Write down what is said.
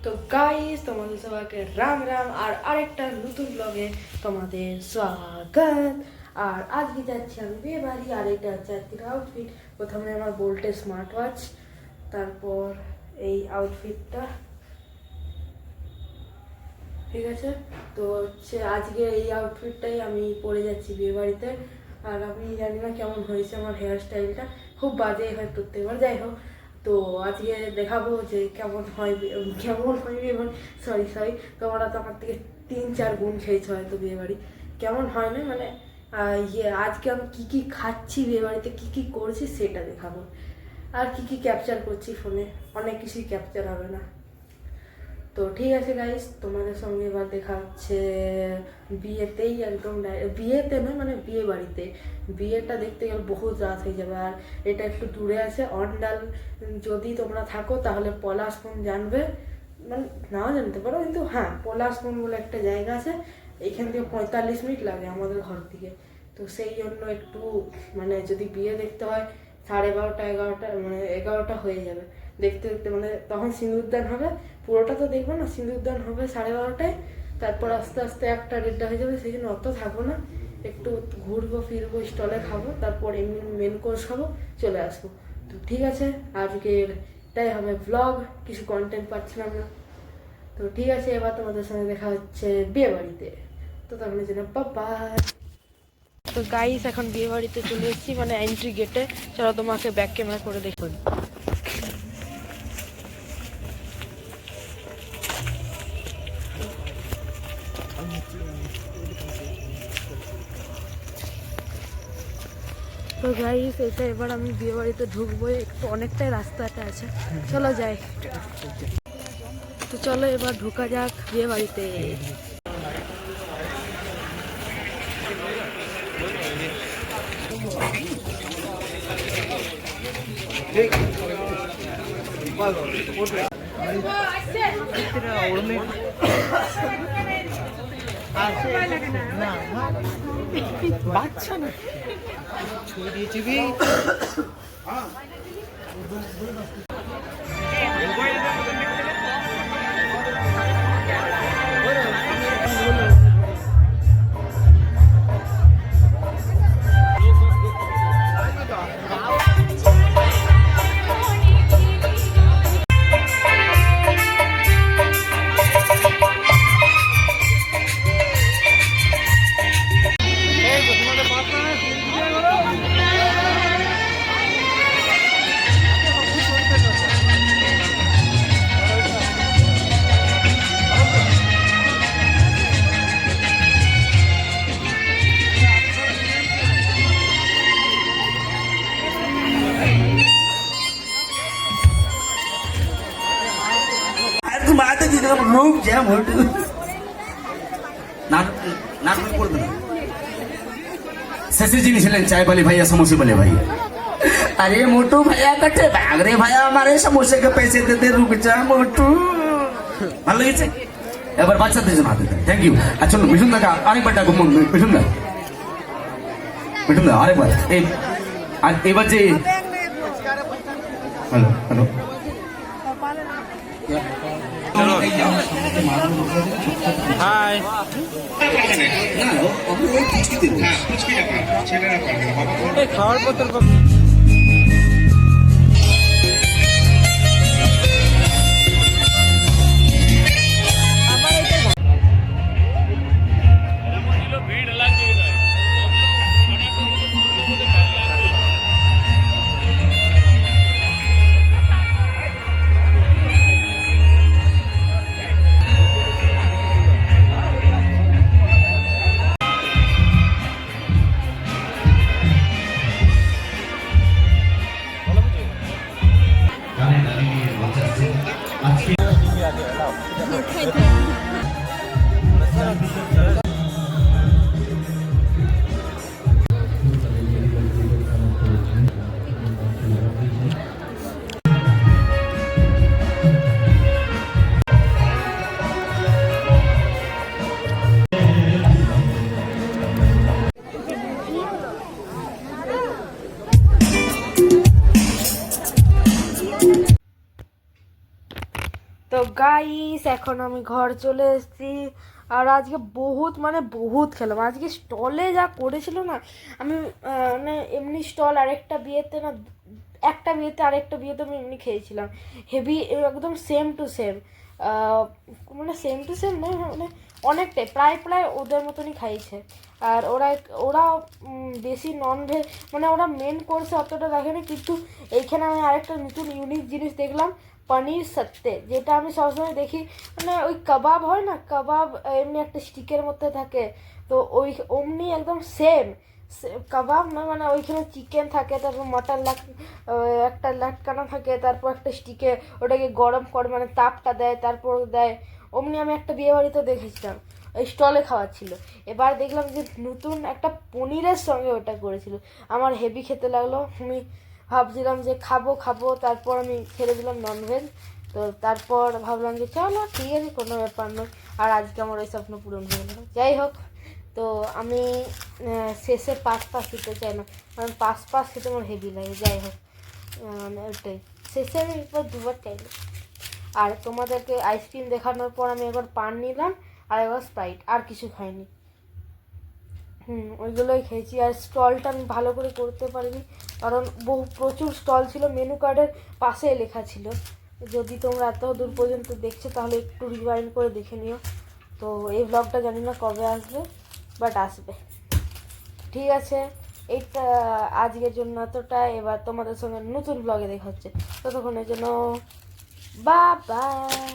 তো গাইস তোমাদের সবাইকে রাম রাম আর আরেকটা নতুন ব্লগে তোমাদের স্বাগত। আর আজকে যাচ্ছি আমি বিয়ে বাড়ি, আর এটা হচ্ছে আজকের আউটফিট। প্রথমে আমার বোল্টে স্মার্ট ওয়াচ, তারপর এই আউটফিটটা, ঠিক আছে। তো হচ্ছে আজকে এই আউটফিটটাই আমি পরে যাচ্ছি বিয়ে বাড়িতে। আর আমি জানি না কেমন হয়েছে আমার হেয়ার স্টাইলটা, খুব বাজে হয় প্রত্যেকবার, যাই হোক। তো আজকে দেখাবো যে কেমন হয় এবং সরি তোমরা তো আমার থেকে 3-4 গুণ খেয়েছো হয়তো বিয়ে বাড়ি, কেমন হয় না মানে আজকে আমি কী কী খাচ্ছি বিয়ে বাড়িতে, কী কী করছি সেটা দেখাবো। আর কী কী ক্যাপচার করছি ফোনে, অনেক কিছুই ক্যাপচার হবে না। তো ঠিক আছে গাইস, তোমাদের সঙ্গে এবার দেখা হচ্ছে বিয়েতেই, একদম বিয়েতে নয় মানে বিয়ে বাড়িতে। বিয়েটা দেখতে গেলে বহুত রাত হয়ে যাবে, আর এটা একটু দূরে আছে অন্ডাল। যদি তোমরা থাকো তাহলে পলাশবন জানবে, মানে নাও জানতে পারো, কিন্তু হ্যাঁ পলাশবন বলে একটা জায়গা আছে, এইখান থেকে 45 মিনিট লাগে আমাদের ঘর থেকে। তো সেই জন্য একটু মানে যদি বিয়ে দেখতে হয় 12:30 11টা, মানে 11টা হয়ে যাবে দেখতে দেখতে, মানে তখন সিঁদুরদান হবে। পুরোটা তো দেখবো না, সিঁদুরদান হবে 12:30টায়, তারপর আস্তে আস্তে 1টা 1:30 হয়ে যাবে। সেই জন্য অত থাকবো না, একটু ঘুরবো ফিরবো, স্টলে খাবো, তারপর এমনি মেন কোর্স খাবো, চলে আসবো। তো ঠিক আছে, আজকের এটাই হবে ব্লগ, কিছু কন্টেন্ট পাচ্ছিলাম না। তো ঠিক আছে, এবার তোমাদের সঙ্গে দেখা হচ্ছে বিয়ে বাড়িতে। তো তখন জন্য বাই। তো গাইস এখন বিয়ে বাড়িতে চলে এসেছি, মানে এন্ট্রি গেটে। চলো তোমাকে ব্যাক ক্যামেরা করে দেখুন। তো গাইস এটা এবার আমি বিয়ে বাড়িতে ঢুকবো, একটু অনেকটাই রাস্তাটা আছে, চলো যাই। তো চলো এবার ঢোকা যাক বিয়ে বাড়িতে। বাচ্চা না ছুঁয়ে দিয়েছিবি। রূপ জ্যাম হটু নাটক করবে না। শেষে যিনি ছিলেন চাय वाले भैया समोसे वाले भैया। अरे मोटू भैया कटे भाग रे भैया, हमारे समोसे के पैसे दे दे, रुक जा मोटू। ভালো লেগেছে? এবার বাচ্চাদের জন্য হাতে দেন। Thank you. আচ্ছা মিঠুন দা আরেকবার ডাকো, মিঠুন দা আরেকবার। এই আর এবার যে হ্যালো হ্যালো হাই খাওয়ার বোতল তো গাইস এখন আমি ঘর চলে এসেছি। আর আজকে বহুত খেলাম। আজকে স্টলে যা করেছিল না, আমি মানে এমনি স্টল আরেকটা বিয়েতে না, একটা বিয়েতে আরেকটা বিয়েতে আমি এমনি খেয়েছিলাম। হেভি একদম সেম টু সেম, মানে সেম টু সেম নয়, মানে অনেকটাই প্রায় ওদের মতনই খাইছে। আর ওরা বেশি ননভেজ, মানে ওরা মেন কোর্সে অতটা রাখেনি, কিন্তু এইখানে আমি আরেকটা নতুন ইউনিক জিনিস দেখলাম, পনির সত্তে, যেটা আমি সবসময় দেখি, মানে ওই কাবাব হয় না, কাবাব এমনি একটা স্টিকের মধ্যে থাকে, তো ওই অমনি একদম সেম কাবাব না, মানে ওইখানে চিকেন থাকে, তারপর মাটন একটা লাটকানা থাকে, তারপর একটা স্টিকে ওটাকে গরম করে, মানে তাপটা দেয়, তারপর দেয়। অমনি আমি একটা বিয়ে বাড়িতে দেখেছিলাম, ওই স্টলে খাওয়াচ্ছিল। এবার দেখলাম যে নতুন একটা পনিরের সঙ্গে ওটা করেছিল, আমার হেভি খেতে লাগলো। আমি ভাবছিলাম যে খাবো, তারপর আমি ছেড়ে দিলাম ননভেজ। তো তারপর ভাবলাম যে চলো ঠিক আছে, কোনো ব্যাপার নয়। আর আজকে আমার ওই স্বপ্ন পূরণ হয়ে গেল। যাই হোক, তো আমি শেষে পাঁচ খেতে চাই না, কারণ পাঁচ খেতে আমার হেভি লাগে। যাই হোক, ওটাই শেষে আমি একবার দুবার চাইলাম। আর তোমাদেরকে আইসক্রিম দেখানোর পর আমি একবার পান নিলাম, আর একবার স্প্রাইট, আর কিছু খাইনি। ওইগুলোই খেয়েছি। আর স্টলটা আমি ভালো করে করতে পারিনি, কারণ প্রচুর স্টল ছিল, মেনু কার্ডের পাশে লেখা ছিল। যদি তোমরা এত দূর পর্যন্ত দেখছো তাহলে একটু রিওয়াইন্ড করে দেখে নিও। তো এই ব্লগটা জানি না কবে আসবে, বাট আসবে। ঠিক আছে, এইটা আজকের জন্য এতটা। এবার তোমাদের সঙ্গে নতুন ব্লগে দেখা হচ্ছে, ততক্ষণের জন্য বাই বাই।